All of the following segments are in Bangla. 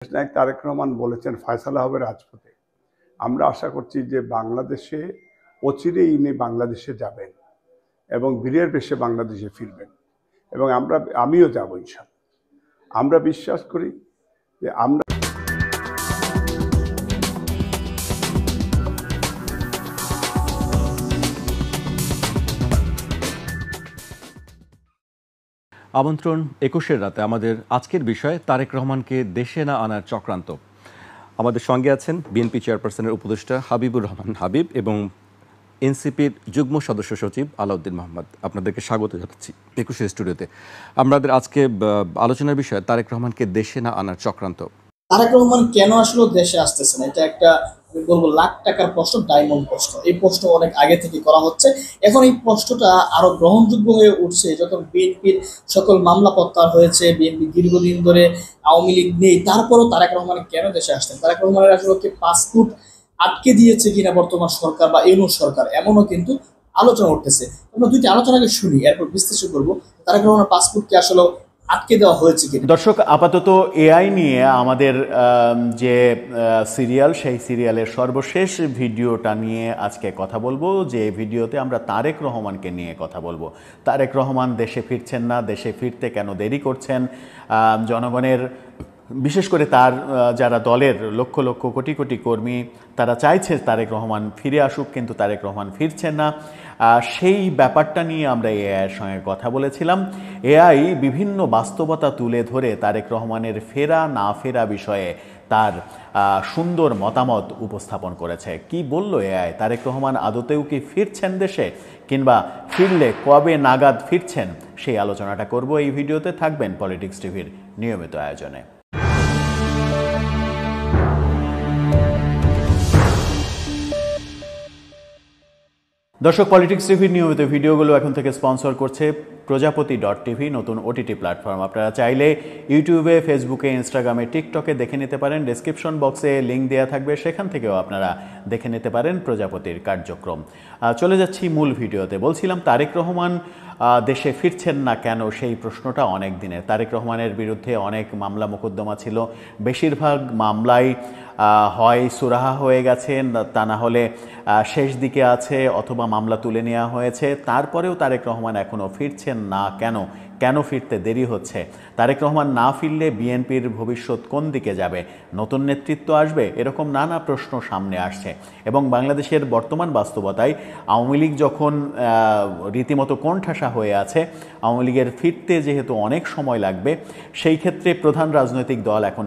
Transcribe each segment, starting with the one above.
নায়ক তারেক রহমান বলেছেন ফয়সালা হবে রাজপথে। আমরা আশা করছি যে বাংলাদেশে অচিরেই ইনি বাংলাদেশে যাবেন এবং বীরের বেশে বাংলাদেশে ফিরবেন এবং আমিও যাব ইনশাআল্লাহ। আমরা বিশ্বাস করি যে আমরা আমন্ত্রণ ২১-এর রাতে আমাদের আজকের বিষয় তারেক রহমানকে দেশে না আনার চক্রান্ত। আমাদের সঙ্গে আছেন বিএনপি চেয়ারপারসনের উপদেষ্টা হাবিবুর রহমান হাবিব এবং এনসিপির যুগ্ম সদস্য সচিব আলাউদ্দিন মোহাম্মদ। আপনাদেরকে স্বাগত জানাচ্ছি ২১-এর স্টুডিওতে। আমাদের আজকে আলোচনার বিষয় তারেক রহমানকে দেশে না আনার চক্রান্ত। তারেক রহমান কেন আসলে দেশে আসতেছেন, এটা একটা আমি বলবো লাখ টাকার প্রশ্ন, ডায়মন্ড প্রশ্ন। এই প্রশ্ন অনেক আগে থেকে করা হচ্ছে, এখন এই প্রশ্নটা আরো গ্রহণযোগ্য হয়ে উঠছে যখন বিএনপির সকল মামলা প্রত্যাহার হয়েছে, বিএনপি দীর্ঘদিন ধরে আওয়ামী লীগ নেই, তারপরও তারেক রহমান কেন দেশে আসতেন? তারেক রহমানের আসলে পাসপোর্ট আটকে দিয়েছে কিনা বর্তমান সরকার বা ইউনূস সরকার, এমনও কিন্তু আলোচনা উঠতেছে। আমরা দুইটি আলোচনাকে শুনি, এরপর বিশ্লেষণ করবো তারেক রহমানের পাসপোর্ট কি আসলে আটকে দেওয়া হয়েছে কিনা। দর্শক, আপাতত এআই নিয়ে আমাদের যে সিরিয়াল, সেই সিরিয়ালের সর্বশেষ ভিডিওটা নিয়ে আজকে কথা বলবো। যে ভিডিওতে আমরা তারেক রহমানকে নিয়ে কথা বলবো। তারেক রহমান দেশে ফিরছেন না, দেশে ফিরতে কেন দেরি করছেন, জনগণের বিশেষ করে তার যারা দলের লক্ষ লক্ষ কোটি কোটি কর্মী, তারা চাইছে তারেক রহমান ফিরে আসুক, কিন্তু তারেক রহমান ফিরছেন না। সেই ব্যাপারটা নিয়ে আমরা এআইয়ের সঙ্গে কথা বলেছিলাম। এআই বিভিন্ন বাস্তবতা তুলে ধরে তারেক রহমানের ফেরা না ফেরা বিষয়ে তার সুন্দর মতামত উপস্থাপন করেছে। কি বলল এআই? তারেক রহমান আদতেও কি ফিরছেন দেশে, কিংবা ফিরলে কবে নাগাদ ফিরছেন, সেই আলোচনাটা করব এই ভিডিওতে। থাকবেন পলিটিক্স টিভির নিয়মিত আয়োজনে। দর্শক, পলিটিক্স টিভির নিয়মিত ভিডিওগুলো এখন থেকে স্পন্সর করছে প্রজাপতি.tv, নতুন ওটিটি প্ল্যাটফর্ম। আপনারা চাইলে ইউটিউবে, ফেসবুকে, ইনস্টাগ্রামে, টিকটকে দেখে নিতে পারেন। ডেসক্রিপশন বক্সে লিঙ্ক দেওয়া থাকবে, সেখান থেকেও আপনারা দেখে নিতে পারেন প্রজাপতির কার্যক্রম। চলে যাচ্ছি মূল ভিডিওতে। বলছিলাম তারেক রহমান দেশে ফিরছেন না কেন, সেই প্রশ্নটা অনেক দিনের। তারেক রহমানের বিরুদ্ধে অনেক মামলা মোকদ্দমা ছিল, বেশিরভাগ মামলাই হয় সুরাহা হয়ে গেছে, তা না হলে শেষ দিকে আছে, অথবা মামলা তুলে নেওয়া হয়েছে। তারপরেও তারেক রহমান এখনও ফিরছেন না কেন? কেন ফিরতে দেরি হচ্ছে? তারেক রহমান না ফিরলে বিএনপির ভবিষ্যৎ কোন দিকে যাবে? নতুন নেতৃত্ব আসবে? এরকম নানা প্রশ্ন সামনে আসছে। এবং বাংলাদেশের বর্তমান বাস্তবতায় আওয়ামী লীগ যখন রীতিমতো কোণঠাসা হয়ে আছে, আওয়ামী লীগের ফিরতে যেহেতু অনেক সময় লাগবে, সেই ক্ষেত্রে প্রধান রাজনৈতিক দল এখন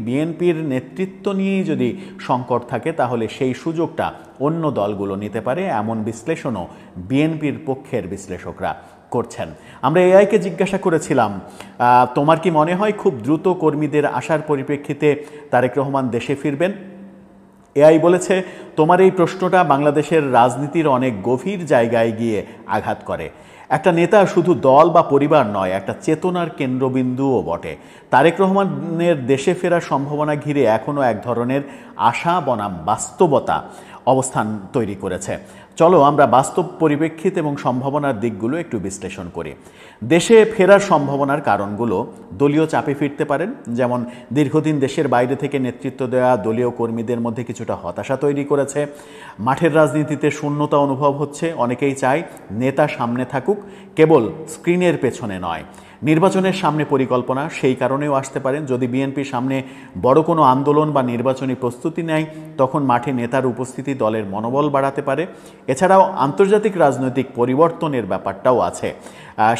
বিএনপির নেতৃত্ব নিয়েই যদি সংকট থাকে, তাহলে সেই সুযোগটা অন্য দলগুলো নিতে পারে, এমন বিশ্লেষণও বিএনপির পক্ষের বিশ্লেষকরা করছেন। আমরা এআইকে জিজ্ঞাসা করেছিলাম, তোমার কি মনে হয় খুব দ্রুত কর্মীদের আসার পরিপ্রেক্ষিতে তারেক রহমান দেশে ফিরবেন? এআই বলেছে, তোমার এই প্রশ্নটা বাংলাদেশের রাজনীতির অনেক গভীর জায়গায় গিয়ে আঘাত করে। একটা নেতা শুধু দল বা পরিবার নয়, একটা চেতনার কেন্দ্রবিন্দুও বটে। তারেক রহমানের দেশে ফেরার সম্ভাবনা ঘিরে এখনও এক ধরনের আশা বনাম বাস্তবতা অবস্থান তৈরি করেছে। চলো আমরা বাস্তব পরিপ্রেক্ষিত এবং সম্ভাবনার দিকগুলো একটু বিশ্লেষণ করি। দেশে ফেরার সম্ভাবনার কারণগুলো: দলীয় চাপে ফিরতে পারেন, যেমন দীর্ঘদিন দেশের বাইরে থেকে নেতৃত্ব দেওয়া দলীয় কর্মীদের মধ্যে কিছুটা হতাশা তৈরি করেছে। মাঠের রাজনীতিতে শূন্যতা অনুভব হচ্ছে, অনেকেই চায় নেতা সামনে থাকুক, কেবল স্ক্রিনের পেছনে নয়। নির্বাচনের সামনে পরিকল্পনা, সেই কারণেও আসতে পারেন। যদি বিএনপির সামনে বড় কোনো আন্দোলন বা নির্বাচনী প্রস্তুতি নেয়, তখন মাঠে নেতার উপস্থিতি দলের মনোবল বাড়াতে পারে। এছাড়াও আন্তর্জাতিক রাজনৈতিক পরিবর্তনের ব্যাপারটাও আছে।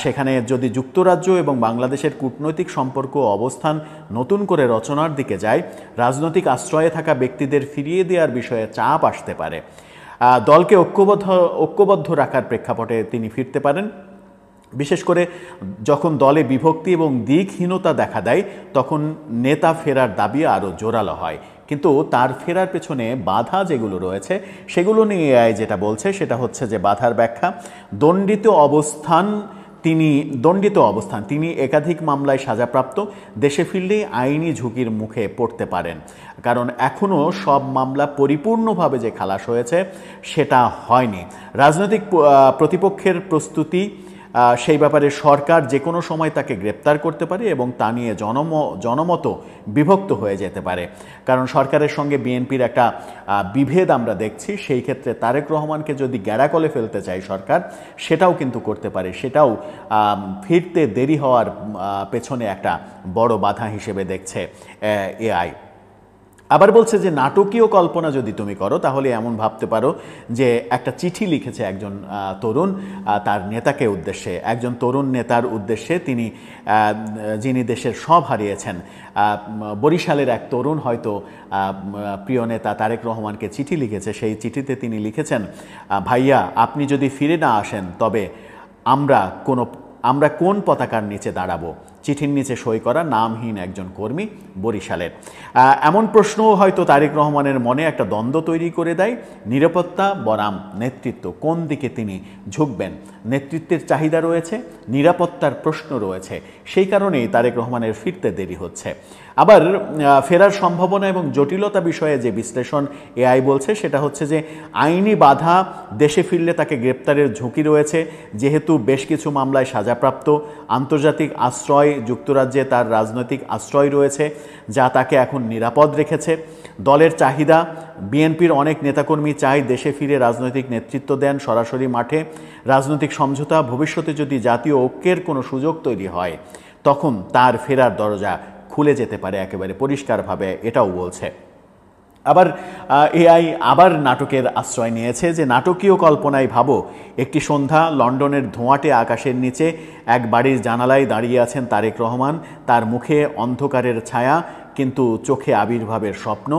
সেখানে যদি যুক্তরাজ্য এবং বাংলাদেশের কূটনৈতিক সম্পর্ক অবস্থান নতুন করে রচনার দিকে যায়, রাজনৈতিক আশ্রয়ে থাকা ব্যক্তিদের ফিরিয়ে দেওয়ার বিষয়ে চাপ আসতে পারে। দলকে ঐক্যবদ্ধ রাখার প্রেক্ষাপটে তিনি ফিরতে পারেন। বিশেষ করে যখন দলে বিভক্তি এবং দিকহীনতা দেখা দেয়, তখন নেতা ফেরার দাবি আরও জোরালো হয়। কিন্তু তার ফেরার পেছনে বাধা যেগুলো রয়েছে, সেগুলো নিয়ে এআই যেটা বলছে সেটা হচ্ছে যে বাধার ব্যাখ্যা: দণ্ডিত অবস্থান। তিনি একাধিক মামলায় সাজাপ্রাপ্ত, দেশে ফিরলেই আইনি ঝুঁকির মুখে পড়তে পারেন, কারণ এখনও সব মামলা পরিপূর্ণভাবে যে খালাস হয়েছে সেটা হয়নি। রাজনৈতিক প্রতিপক্ষের প্রস্তুতি সেই ব্যাপারে সরকার যে কোনো সময় তাকে গ্রেপ্তার করতে পারে এবং তা নিয়ে জনমত বিভক্ত হয়ে যেতে পারে। কারণ সরকারের সঙ্গে বিএনপির একটা বিভেদ আমরা দেখছি, সেই ক্ষেত্রে তারেক রহমানকে যদি গ্যাড়াকলে ফেলতে চায় সরকার, সেটাও কিন্তু করতে পারে, সেটাও ফিরতে দেরি হওয়ার পেছনে একটা বড় বাধা হিসেবে দেখছে এআই। আবার বলছে যে নাটকীয় কল্পনা যদি তুমি করো তাহলে এমন ভাবতে পারো যে একটা চিঠি লিখেছে একজন তরুণ তার নেতাকে উদ্দেশ্যে, একজন তরুণ নেতার উদ্দেশ্যে, যিনি দেশের সব হারিয়েছেন। বরিশালের এক তরুণ হয়তো প্রিয় নেতা তারেক রহমানকে চিঠি লিখেছে। সেই চিঠিতে তিনি লিখেছেন, ভাইয়া আপনি যদি ফিরে না আসেন তবে আমরা কোন পতাকার নিচে দাঁড়াবো? চিঠির নিচে সই করা নামহীন একজন কর্মী বরিশালের। এমন প্রশ্নও হয়তো তারেক রহমানের মনে একটা দ্বন্দ্ব তৈরি করে দেয়, নিরাপত্তা বনাম নেতৃত্ব, কোন দিকে তিনি ঝুঁকবেন। নেতৃত্বের চাহিদা রয়েছে, নিরাপত্তার প্রশ্ন রয়েছে, সেই কারণেই তারেক রহমানের ফিরতে দেরি হচ্ছে। আবার ফেরার সম্ভাবনা এবং জটিলতা বিষয়ে যে বিশ্লেষণ এআই বলছে সেটা হচ্ছে যে আইনি বাধা, দেশে ফিরলে তাকে গ্রেপ্তারের ঝুঁকি রয়েছে, যেহেতু বেশ কিছু মামলায় সাজাপ্রাপ্ত, আন্তর্জাতিক আশ্রয়, যুক্তরাজ্যে তার রাজনৈতিক আশ্রয় রয়েছে যা তাকে এখন নিরাপদ রেখেছে। দলের চাহিদা, বিএনপির অনেক নেতাকর্মী চায় দেশে ফিরে রাজনৈতিক নেতৃত্ব দেন সরাসরি মাঠে। রাজনৈতিক সমঝোতা, ভবিষ্যতে যদি জাতীয় ঐক্যের কোনো সুযোগ তৈরি হয় তখন তার ফেরার দরজা খুলে যেতে পারে একেবারে পরিষ্কারভাবে, এটাও বলছে। আবার এআই আবার নাটকের আশ্রয় নিয়েছে যে নাটকীয় কল্পনায় ভাবো একটি সন্ধ্যা, লন্ডনের ধোঁয়াটে আকাশের নিচে এক বাড়ির জানালায় দাঁড়িয়ে আছেন তারেক রহমান, তার মুখে অন্ধকারের ছায়া কিন্তু চোখে আবির্ভাবের স্বপ্ন।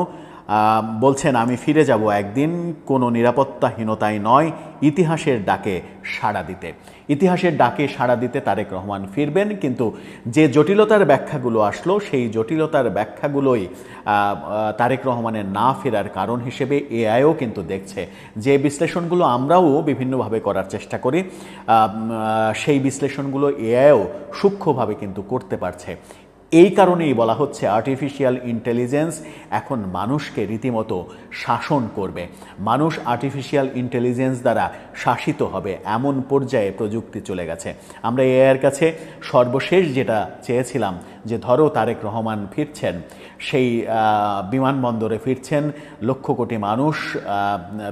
বলছেন আমি ফিরে যাব একদিন, কোনো নিরাপত্তাহীনতায় নয়, ইতিহাসের ডাকে সাড়া দিতে। ইতিহাসের ডাকে সাড়া দিতে তারেক রহমান ফিরবেন, কিন্তু যে জটিলতার ব্যাখ্যাগুলো আসলো সেই জটিলতার ব্যাখ্যাগুলোই তারেক রহমানের না ফেরার কারণ হিসেবে এআইও কিন্তু দেখছে। যে বিশ্লেষণগুলো আমরাও বিভিন্নভাবে করার চেষ্টা করি সেই বিশ্লেষণগুলো এআইও সূক্ষ্মভাবে কিন্তু করতে পারছে। এই কারণেই বলা হচ্ছে আর্টিফিশিয়াল ইন্টেলিজেন্স এখন মানুষকে রীতিমতো শাসন করবে, মানুষ আর্টিফিশিয়াল ইন্টেলিজেন্স দ্বারা শাসিত হবে, এমন পর্যায়ে প্রযুক্তি চলে গেছে। আমরা এর কাছে সর্বশেষ যেটা চেয়েছিলাম যে ধরো তারেক রহমান ফিরছেন, সেই বিমানবন্দরে ফিরছেন, লক্ষ কোটি মানুষ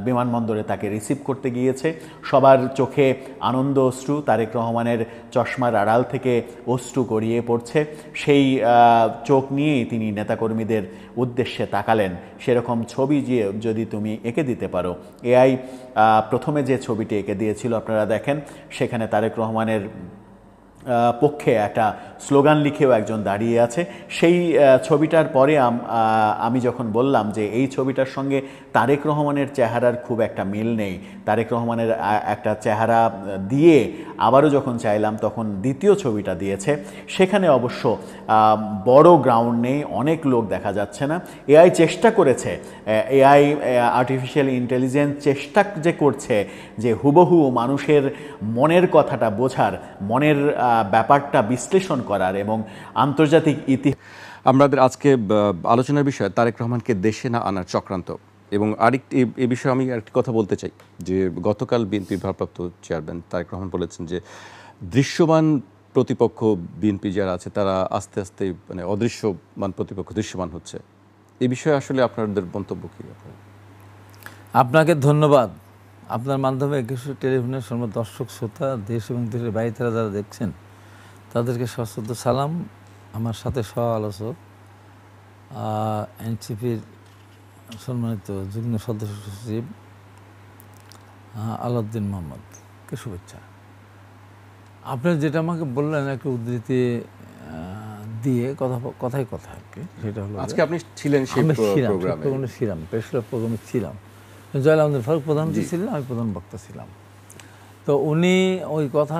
বিমানবন্দরে তাকে রিসিভ করতে গিয়েছে, সবার চোখে আনন্দ অশ্রু, তারেক রহমানের চশমার আড়াল থেকে অশ্রু গড়িয়ে পড়ছে, সেই চোখ নিয়েই তিনি নেতাকর্মীদের উদ্দেশ্যে তাকালেন। সেরকম ছবি যদি তুমি এঁকে দিতে পারো, এআই প্রথমে যে ছবিটি এঁকে দিয়েছিল আপনারা দেখেন, সেখানে তারেক রহমানের পক্ষে একটা স্লোগান লিখেও একজন দাঁড়িয়ে আছে। সেই ছবিটার পরে আমি যখন বললাম যে এই ছবিটার সঙ্গে তারেক রহমানের চেহারার খুব একটা মিল নেই, তারেক রহমানের একটা চেহারা দিয়ে আবারও যখন চাইলাম তখন দ্বিতীয় ছবিটা দিয়েছে, সেখানে অবশ্য বড় গ্রাউন্ড নেই, অনেক লোক দেখা যাচ্ছে না। এআই চেষ্টা করেছে, এআই আর্টিফিশিয়াল ইন্টেলিজেন্স চেষ্টা যে করছে যে হুবহু মানুষের মনের কথাটা বোঝার, মনের ব্যাপারটা বিশ্লেষণ করার এবং আন্তর্জাতিক আমাদের আজকে আলোচনার বিষয় তারেক রহমানকে দেশে না আনার চক্রান্ত। এবং আরেকটি এ বিষয়ে আমি আরেকটি কথা বলতে চাই যে গতকাল বিএনপির ভারপ্রাপ্ত চেয়ারম্যান তারেক রহমান বলেছেন যে দৃশ্যমান প্রতিপক্ষ বিএনপি যারা আছে তারা আস্তে আস্তে মানে অদৃশ্যমান প্রতিপক্ষ দৃশ্যমান হচ্ছে। এই বিষয়ে আসলে আপনাদের মন্তব্য কী? আপনাকে ধন্যবাদ। আপনার মাধ্যমে কিছু টেলিভিশনের সময় দর্শক শ্রোতা, দেশ এবং দেশের বাইরে যারা দেখছেন তাদেরকে সশ্রদ্ধ সালাম। আমার সাথে সহ আলোচক এনসিপির সম্মানিত যুগ্ম সদস্য সচিব আলাউদ্দিন মোহাম্মদকে শুভেচ্ছা। আপনি যেটা আমাকে বললেন একটা উদ্ধৃতি দিয়ে কথায় কথা আর কি, সেটা হলো আজকে আপনি ছিলেন সেই প্রোগ্রামে ছিলাম, প্রেস ক্লাব প্রোগ্রামে ছিলাম, জয়ল আহমেদ ফারুক প্রধানমন্ত্রী ছিলেন, আমি প্রধান বক্তা ছিলাম। তো উনি ওই কথা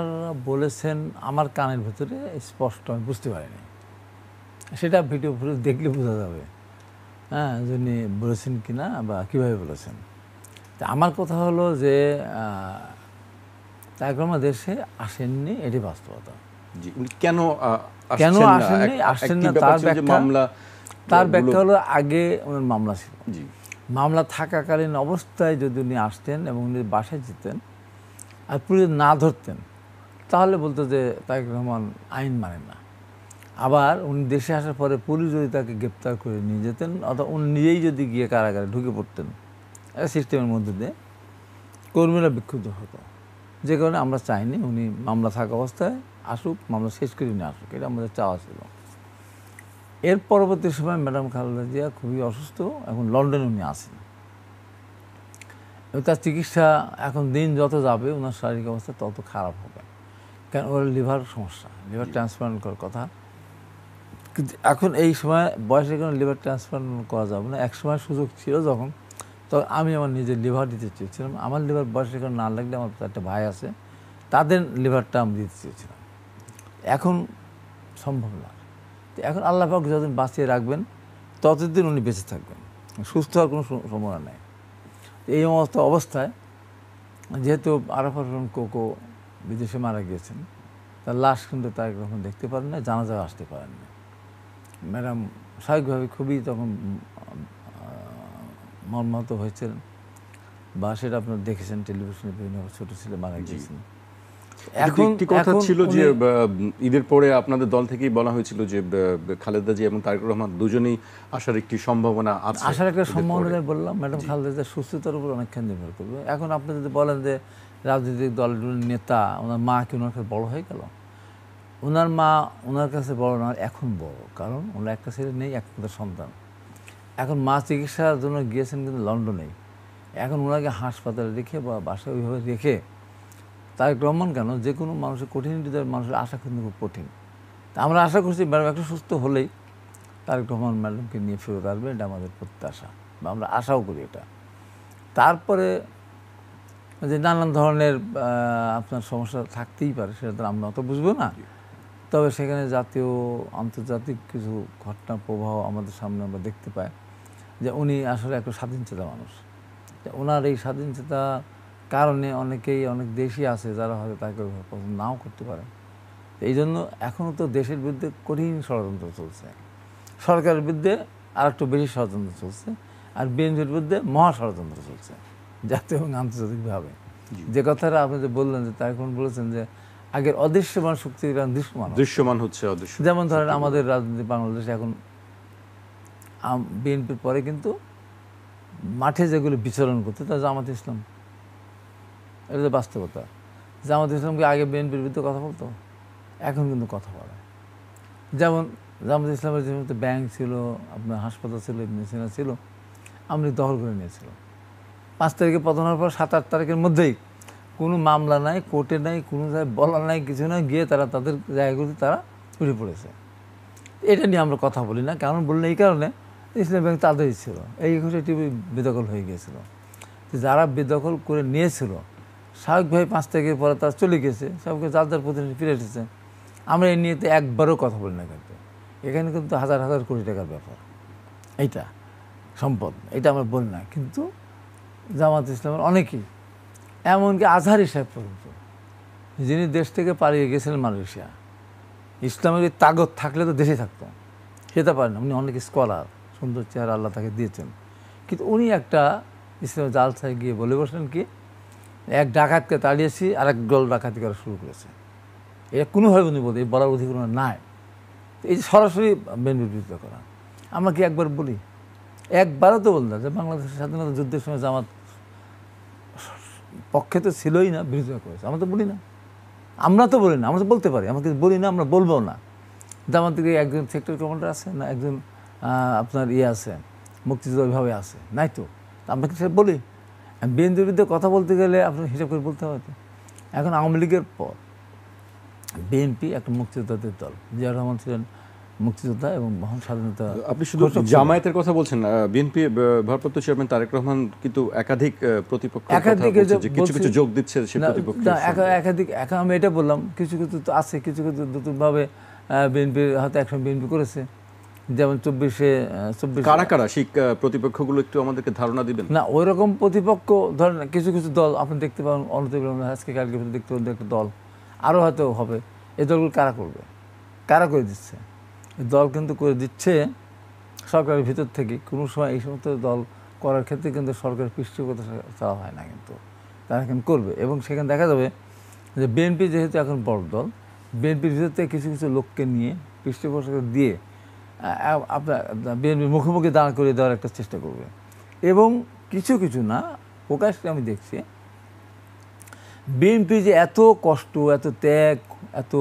বলেছেন আমার কানের ভেতরে স্পষ্ট, আমি বুঝতে পারিনি, সেটা ভিডিও ফুটেজ দেখলে বোঝা যাবে হ্যাঁ যিনি বলেছেন কিনা বা কীভাবে বলেছেন। তা আমার কথা হলো যে তারেক রহমান দেশে আসেননি, এটি বাস্তবতা। কেন আসেন না তার ব্যাখ্যা হলো আগে ওনার মামলা ছিল, মামলা থাকাকালীন অবস্থায় যদি উনি আসতেন এবং উনি বাসায় যেতেন আর পুলিশ না ধরতেন তাহলে বলতো যে তারেক রহমান আইন মানে না। আবার উনি দেশে আসার পরে পুলিশ যদি তাকে গ্রেপ্তার করে নিয়ে যেতেন অথবা উনি নিজেই যদি গিয়ে কারাগারে ঢুকে পড়তেন সিস্টেমের মধ্যে দিয়ে, কর্মীরা বিক্ষুব্ধ হতো। যে কারণে আমরা চাইনি উনি মামলা থাকা অবস্থায় আসুক, মামলা শেষ করে নিয়ে আসুক, এটা আমাদের চাওয়া ছিল। এর পরবর্তী সময় ম্যাডাম খালেদা জিয়া খুবই অসুস্থ, এখন লন্ডনে উনি আসেন। তার চিকিৎসা এখন দিন যত যাবে ওনার শারীরিক অবস্থা তত খারাপ হবে, কারণ ওর লিভার সমস্যা, লিভার ট্রান্সপ্লান্ট করার কথা। কিন্তু এখন এই সময় বয়সের কারণে লিভার ট্রান্সপ্লান্ট করা যাবে না। এক সময় সুযোগ ছিল যখন, তখন আমি আমার নিজের লিভার দিতে চেয়েছিলাম। আমার লিভার বয়সের কারণে না লাগলে আমার একটা ভাই আছে, তাদের লিভারটা আমি দিতে চেয়েছিলাম। এখন সম্ভব না। তো এখন আল্লাহ পাক যতদিন বাঁচিয়ে রাখবেন ততদিন উনি বেঁচে থাকবেন, সুস্থ হওয়ার কোনো সম্ভাবনা নেই। এই অবস্থায় যেহেতু আরাফাত রহমান কোকো বিদেশে মারা গিয়েছেন, তার লাশ কিন্তু তারেক রহমান দেখতে পারেন না, জানাজায় আসতে পারেন না। ম্যাডাম স্বাভাবিকভাবে খুবই তখন মর্মাহত হয়েছিলেন, বা সেটা আপনারা দেখেছেন টেলিভিশনে, বিভিন্ন ছোট ছেলে মারা গিয়েছেন। এখন একটি কথা ছিল যে ঈদের পরে আপনাদের দল থেকেই বলা হয়েছিল যে খালেদা জি এবং তারেক রহমান দুজনেই আসার একটি সম্ভাবনা আছে। আসার একটা সম্ভাবনা বললাম, ম্যাডাম খালেদা জিয়ার সুস্থতার উপর অনেকখানি নির্ভর করবে। এখন আপনি যদি বলেন যে রাজনৈতিক দলগুলোর নেতা, ওনার মা কি ওনার কাছে বড় হয়ে গেল? ওনার মা ওনার কাছে বড় না, এখন বড়, কারণ ওনার একটা ছেলে নেই, একটা সন্তান। এখন মা চিকিৎসার জন্য গিয়েছেন কিন্তু লন্ডনেই। এখন ওনাকে হাসপাতালে রেখে বা বাসায় ওইভাবে রেখে তারেক রহমান কেন, যে কোনো মানুষের কঠিন হৃদয়ের মানুষের আশা কিন্তু খুব কঠিন। তা আমরা আশা করছি ম্যাডাম একটু সুস্থ হলেই তারেক রহমান ম্যাডামকে নিয়ে ফেরত আসবে, এটা আমাদের প্রত্যাশা, বা আমরা আশাও করি এটা। তারপরে যে নানান ধরনের আপনার সমস্যা থাকতেই পারে, সেটা তো আমরা অত বুঝবো না। তবে সেখানে জাতীয় আন্তর্জাতিক কিছু ঘটনার প্রভাব আমাদের সামনে আমরা দেখতে পাই, যে উনি আসলে একটা স্বাধীনচেতা মানুষ। ওনার এই স্বাধীনচেতা কারণে অনেকেই, অনেক দেশই আছে যারা হয়তো তাকে পছন্দ নাও করতে পারে। এই জন্য এখনও তো দেশের বিরুদ্ধে কঠিন ষড়যন্ত্র চলছে, সরকারের বিরুদ্ধে আর একটু বেশি ষড়যন্ত্র চলছে, আর বিএনপির বিরুদ্ধে মহা ষড়যন্ত্র চলছে জাতীয় এবং আন্তর্জাতিকভাবে। যে কথাটা আপনি যে বললেন, যে তাই এখন বলেছেন যে আগের অদৃশ্যমান শক্তির কারণ দৃশ্যমান হচ্ছে অদৃশ্য। যেমন ধরেন আমাদের রাজনীতি বাংলাদেশে এখন বিএনপির পরে কিন্তু মাঠে যেগুলো বিচরণ করতে তা জামাত ইসলাম, এটা তো বাস্তবতা। জামাত ইসলামকে আগে বিএনপির বিরুদ্ধে কথা বলতো, এখন কিন্তু কথা বলে। যেমন জামাত ইসলামের যে ব্যাংক ছিল, আপনার হাসপাতাল ছিল, মেশিনা ছিল, আমলি দখল করে নিয়েছিল। 5 তারিখে পতন হওয়ার পর 7-8 তারিখের মধ্যেই কোনো মামলা নাই, কোর্টে নাই, কোনো জায়গায় বলার নাই, কিছু নাই, গিয়ে তারা তাদের জায়গাগুলোতে তারা উঠে পড়েছে। এটা নিয়ে আমরা কথা বলি না, কারণ বললে এই কারণে ইসলামী ব্যাংক তাদেরই ছিল, এই ঘুষেটি বেদখল হয়ে গিয়েছিল। যারা বেদখল করে নিয়েছিল স্বাভাবিকভাবে 5 তারিখের পরে তারা চলে গেছে, সবকে যার যার প্রতিনিধি ফিরে এসেছে। আমরা এই নিয়ে তো একবারও কথা বলি না, কিন্তু এখানে কিন্তু হাজার হাজার কোটি টাকার ব্যাপার, এইটা সম্পদ, এটা আমরা বলি না। কিন্তু জামাত ইসলামের অনেকেই, এমনকি আজহারি সাহেব পর্যন্ত, যিনি দেশ থেকে পালিয়ে গেছিলেন মালয়েশিয়া, ইসলামের তাগত থাকলে তো দেশে থাকতো, সেটা পারেন না। উনি অনেক স্কলার, সুন্দর চেহারা আল্লাহ তাকে দিয়েছেন, কিন্তু উনি একটা ইসলামের জালসায় গিয়ে বলে বসলেন কি, এক ডাকাতকে তাড়িয়েছি আর এক দল ডাকাতি করা শুরু করেছে। এটা কোনোভাবে উনি বলতে বলার অধিকার নাই। এই যে সরাসরি বিএনপির বিরুদ্ধে করা, আমরা কি একবার বলি? একবারও তো বললাম যে বাংলাদেশের স্বাধীনতা যুদ্ধের সময় জামাত পক্ষে তো ছিলই না, বিরোধিতা করেছে। আমরা তো বলি না, আমরা তো বলি না, আমরা তো বলতে পারি, আমরা কিন্তু বলি না, আমরা বলবো না। জামাত থেকে একজন সেক্টর কমান্ডার আছে না, একজন আপনার আছে, মুক্তিযুদ্ধ ওইভাবে আছে, নাই তো আমরা কি সেটা বলি? বিএনপির বিরুদ্ধে কথা বলতে গেলে আপনার হিসাব করে বলতে হবে। এখন আওয়ামী লীগের পর বিএনপি একটা মুক্তিযোদ্ধাদের দল, জিয়াউর রহমান ছিলেন মুক্তিযোদ্ধা এবং মহান স্বাধীনতা। আপনি শুধু জামায়াতের কথা বলছেন, বিএনপি ভারপ্রাপ্ত চেয়ারম্যান তারেক রহমান কিন্তু একাধিক প্রতিপক্ষ কিছু কিছু যোগ দিচ্ছে সেই প্রতিপক্ষ, একাধিক। এখন আমি এটা বললাম, কিছু কিছু তো আছে, কিছু কিছু নতুনভাবে বিএনপির হয়তো একসময় বিএনপি করেছে, যেমন 24 কারা কারা সেই প্রতিপক্ষগুলো একটু আমাদেরকে ধারণা দিবেন? না, ওই রকম প্রতিপক্ষ ধরেন কিছু কিছু দল আপনি দেখতে পাবেন, আজকে কালকে দেখতে পাবেন একটা দল, আরও হয়তো হবে। এই দলগুলো কারা করবে, কারা করে দিচ্ছে? এই দল কিন্তু করে দিচ্ছে সরকারের ভিতর থেকে। কোনো সময় এই সমস্ত দল করার ক্ষেত্রে কিন্তু সরকারের পৃষ্ঠপোষকতা চাওয়া হয় না, কিন্তু তারা কিন্তু করবে। এবং সেখানে দেখা যাবে যে বিএনপি যেহেতু এখন বড় দল, বিএনপির ভিতর থেকে কিছু কিছু লোককে নিয়ে পৃষ্ঠপোষক দিয়ে আপনার বিএনপির মুখোমুখি দাঁড় করিয়ে দেওয়ার একটা চেষ্টা করবে। এবং কিছু কিছু না, প্রকাশ্যে আমি দেখছি বিএনপি যে এত কষ্ট, এত ত্যাগ, এত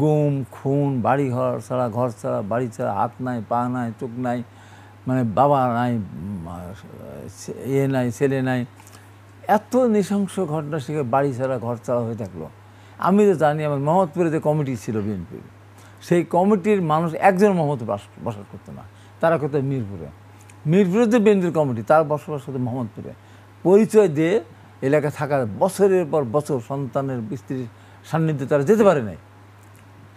গুম খুন, বাড়ি ঘর ছাড়া, ঘর ছাড়া, বাড়ি ছাড়া, হাত নাই, পা নাই, চোখ নাই, মানে বাবা নাই, নাই, ছেলে নাই, এত নৃশংস ঘটনা শিখে বাড়ি ছাড়া, ঘর ছাড়া হয়ে থাকলো। আমি তো জানি আমার মোহাম্মদপুরে যে কমিটি ছিল বিএনপির, সেই কমিটির মানুষ একজন মোহাম্মদপুরে বসবাস করতো না, তারা কোথায় মিরপুরে। মিরপুরের যে বিএনপির কমিটি তার বসবাস করতো মোহাম্মদপুরে। পরিচয় দিয়ে এলাকায় থাকার বছরের পর বছর সন্তানের স্ত্রীর সান্নিধ্যে তারা যেতে পারে নাই।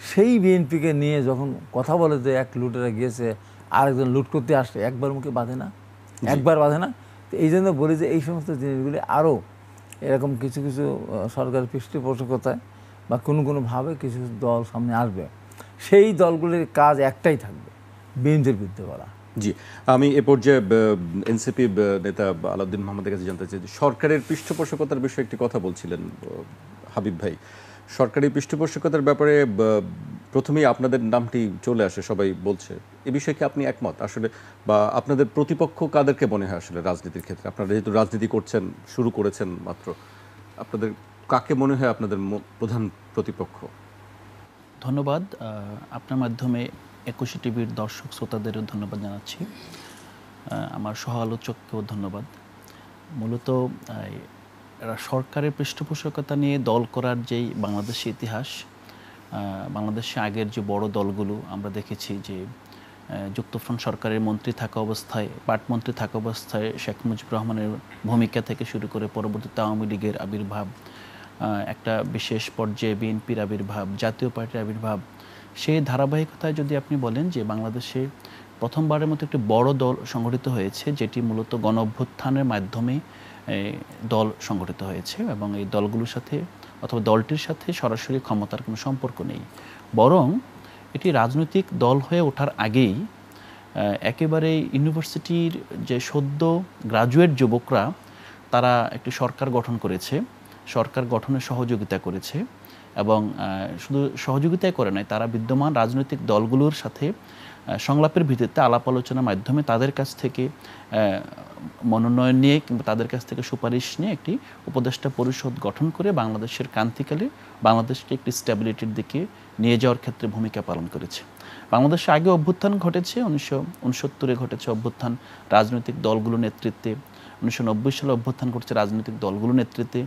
সেই বিএনপিকে নিয়ে যখন কথা বলে যে এক লুটেরা গিয়েছে আরেকজন লুট করতে আসছে, একবার মুখে বাঁধে না, একবার বাঁধে না। তো এই জন্য বলি যে এই সমস্ত জিনিসগুলি আরও এরকম কিছু কিছু সরকারের পৃষ্ঠপোষকতায় বা কোনোভাবে কিছু কিছু দল সামনে আসবে, সেই দলগুলির কাজ একটাই থাকবে, বিএনপির বিরুদ্ধে করা। জি, আমি এ পর্যায়ে এনসিপি নেতা আলাউদ্দিন মোহাম্মদের কাছে জানতে চাই, সরকারের পৃষ্ঠপোষকতার বিষয়ে একটি কথা বলছিলেন হাবিব ভাই। সরকারি পৃষ্ঠপোষকতার ব্যাপারে প্রথমেই আপনাদের নামটি চলে আসে, সবাই বলছে। এ বিষয়ে কি আপনি একমত আসলে, বা আপনাদের প্রতিপক্ষ কাদেরকে মনে হয় আসলে রাজনীতির ক্ষেত্রে? আপনারা যেহেতু রাজনীতি করছেন, শুরু করেছেন মাত্র, আপনাদের কাকে মনে হয় আপনাদের প্রধান প্রতিপক্ষ? ধন্যবাদ। আপনার মাধ্যমে ২১ টিভির দর্শক শ্রোতাদেরও ধন্যবাদ জানাচ্ছি, আমার সহ আলোচককেও ধন্যবাদ। মূলত সরকারের পৃষ্ঠপোষকতা নিয়ে দল করার যেই বাংলাদেশি ইতিহাস, বাংলাদেশে আগের যে বড় দলগুলো আমরা দেখেছি যে যুক্তফ্রন্ট সরকারের মন্ত্রী থাকা অবস্থায়, পাটমন্ত্রী থাকা অবস্থায় শেখ মুজিবুর রহমানের ভূমিকা থেকে শুরু করে পরবর্তীতে আওয়ামী লীগের আবির্ভাব, একটা বিশেষ পর্যায়ে বিএনপির আবির্ভাব, জাতীয় পার্টির আবির্ভাব, সেই ধারাবাহিকতায় যদি আপনি বলেন যে বাংলাদেশে প্রথমবারের মতো একটি বড় দল সংগঠিত হয়েছে, যেটি মূলত গণ অভ্যুত্থানের মাধ্যমে দল সংগঠিত হয়েছে, এবং এই দলগুলোর সাথে অথবা দলটির সাথে সরাসরি ক্ষমতার কোনো সম্পর্ক নেই, বরং এটি রাজনৈতিক দল হয়ে ওঠার আগেই একেবারে ইউনিভার্সিটির যে সদ্য গ্রাজুয়েট যুবকরা তারা একটি সরকার গঠন করেছে, সরকার গঠনে সহযোগিতা করেছে, এবং শুধু সহযোগিতাই করে নাই, তারা বিদ্যমান রাজনৈতিক দলগুলোর সাথে সংলাপের ভিত্তিতে আলাপ আলোচনার মাধ্যমে তাদের কাছ থেকে মনোনয়ন নিয়ে কিংবা তাদের কাছ থেকে সুপারিশ নিয়ে একটি উপদেষ্টা পরিষদ গঠন করে বাংলাদেশের ক্রান্তিকালে বাংলাদেশকে একটি স্ট্যাবিলিটির দিকে নিয়ে যাওয়ার ক্ষেত্রে ভূমিকা পালন করেছে। বাংলাদেশে আগে অভ্যুত্থান ঘটেছে, 1969-এ ঘটেছে অভ্যুত্থান রাজনৈতিক দলগুলোর নেতৃত্বে, 1990 সালে অভ্যুত্থান ঘটেছে রাজনৈতিক দলগুলোর নেতৃত্বে,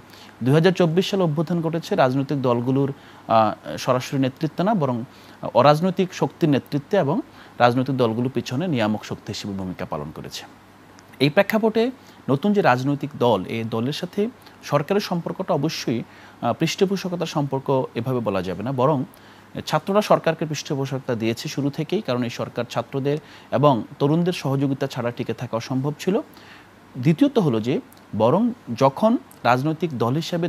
2024 সালে অভ্যুত্থান ঘটেছে রাজনৈতিক দলগুলোর সরাসরি নেতৃত্বে না, বরং অরাজনৈতিক শক্তির নেতৃত্বে, এবং রাজনৈতিক দলগুলোর পিছনে নিয়ামক শক্তি হিসেবে ভূমিকা পালন করেছে। এই প্রেক্ষাপটে নতুন যে রাজনৈতিক দল, এই দলের সাথে সরকারের সম্পর্কটা অবশ্যই পৃষ্ঠপোষকতার সম্পর্ক এভাবে বলা যাবে না, বরং ছাত্ররা সরকারকে পৃষ্ঠপোষকতা দিয়েছে শুরু থেকেই, কারণ এই সরকার ছাত্রদের এবং তরুণদের সহযোগিতা ছাড়া টিকে থাকা অসম্ভব ছিল। দ্বিতীয়ত হলো যে বরং যখন রাজনৈতিক দল হিসাবে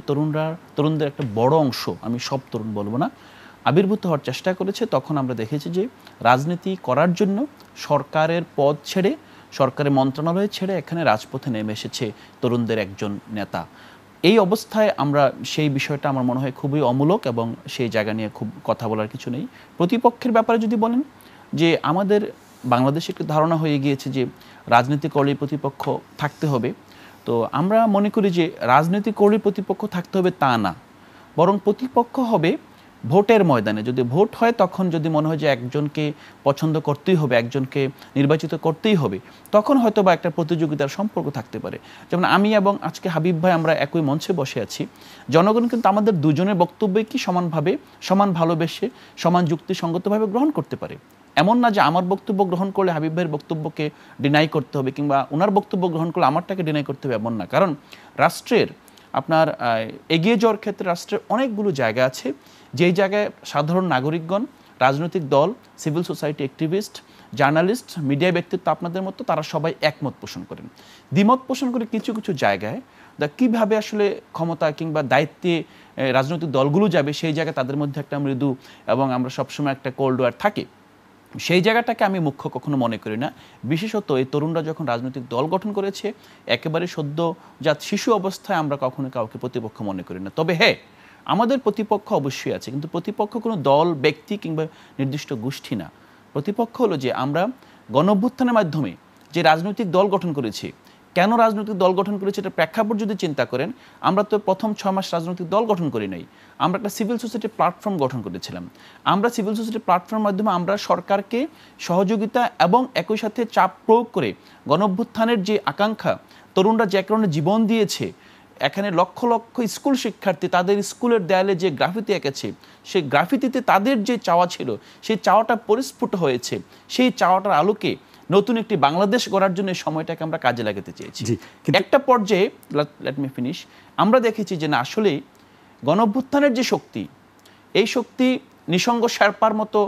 তরুণদের একটা বড় অংশ, আমি সব তরুণ বলবো না, আবির্ভূত হওয়ার চেষ্টা করেছে, তখন আমরা দেখেছি যে রাজনীতি করার জন্য সরকারের পদ ছেড়ে, সরকারের মন্ত্রণালয় ছেড়ে এখানে রাজপথে নেমে এসেছে তরুণদের একজন নেতা। এই অবস্থায় আমরা সেই বিষয়টা আমার মনে হয় খুবই অমূলক, এবং সেই জায়গা নিয়ে খুব কথা বলার কিছু নেই। প্রতিপক্ষের ব্যাপারে যদি বলেন যে আমাদের বাংলাদেশে একটি ধারণা হয়ে গিয়েছে যে রাজনীতি করলেই প্রতিপক্ষ থাকতে হবে, তো আমরা মনে করি যে রাজনীতি করলেই প্রতিপক্ষ থাকতে হবে তা না, বরং প্রতিপক্ষ হবে ভোটের ময়দানে। যদি ভোট হয় তখন যদি মনে হয় যে একজনকে পছন্দ করতেই হবে, একজনকে নির্বাচিত করতেই হবে, তখন হয়তো বা একটা প্রতিযোগিতার সম্পর্ক থাকতে পারে। যেমন আমি এবং আজকে হাবিব ভাই আমরা একই মঞ্চে বসে আছি, জনগণ কিন্তু আমাদের দুজনের বক্তব্যই কি সমানভাবে, সমান ভালোবেসে, সমান যুক্তিসঙ্গতভাবে গ্রহণ করতে পারে। এমন না যে আমার বক্তব্য গ্রহণ করলে হাবিব ভাইয়ের বক্তব্যকে ডিনাই করতে হবে, কিংবা ওনার বক্তব্য গ্রহণ করলে আমারটাকে ডিনাই করতে হবে, এমন না। কারণ রাষ্ট্রের আপনার এগিয়ে যাওয়ার ক্ষেত্রে রাষ্ট্রের অনেকগুলো জায়গা আছে, যেই জায়গায় সাধারণ নাগরিকগণ, রাজনৈতিক দল, civil society activist, journalist, media ব্যক্তিত্ব আপনাদের মতো তারা সবাই একমত পোষণ করেন। দ্বিমত পোষণ করে কিছু কিছু জায়গায় কীভাবে আসলে ক্ষমতা কিংবা দায়িত্বে রাজনৈতিক দলগুলো যাবে, সেই জায়গায় তাদের মধ্যে একটা মৃদু এবং আমরা সবসময় একটা কোল্ড ওয়ার থাকে, সেই জায়গাটাকে আমি মুখ্য কখনো মনে করি না। বিশেষত এই তরুণরা যখন রাজনৈতিক দল গঠন করেছে, একেবারে সদ্যজাত শিশু অবস্থায় আমরা কখনো কাউকে প্রতিপক্ষ মনে করি না। তবে হ্যাঁ, আমাদের প্রতিপক্ষ অবশ্যই আছে, কিন্তু প্রতিপক্ষ কোনো দল, ব্যক্তি কিংবা নির্দিষ্ট গোষ্ঠী না। প্রতিপক্ষ হলো যে আমরা গণঅভ্যুত্থানের মাধ্যমে যে রাজনৈতিক দল গঠন করেছি। কেন রাজনৈতিক দল গঠন করেছি এটা প্রেক্ষাপট যদি চিন্তা করেন, আমরা তো প্রথম 6 মাস রাজনৈতিক দল গঠন করি নাই, আমরা একটা সিভিল সোসাইটি প্ল্যাটফর্ম গঠন করেছিলাম। আমরা সিভিল সোসাইটি প্ল্যাটফর্মের মাধ্যমে আমরা সরকারকে সহযোগিতা এবং একই সাথে চাপ প্রয়োগ করে গণঅভ্যুত্থানের যে আকাঙ্ক্ষা, তরুণরা যে কারণে জীবন দিয়েছে, এখানে লক্ষ লক্ষ স্কুল শিক্ষার্থী তাদের স্কুলের দেয়ালে যে গ্রাফিতি এঁকেছে, সেই গ্রাফিতিতে তাদের যে চাওয়া ছিল, সেই চাওয়াটা পরিস্ফুট হয়েছে। সেই চাওয়াটার আলোকে নতুন একটি বাংলাদেশ গড়ার জন্য এই সময়টাকে আমরা কাজে লাগাতে চেয়েছি। একটা পর্যায়ে, লেট মি ফিনিশ, আমরা দেখেছি যে না, আসলে গণঅভ্যুত্থানের যে শক্তি, এই শক্তি নিঃসঙ্গ শেরপার মতো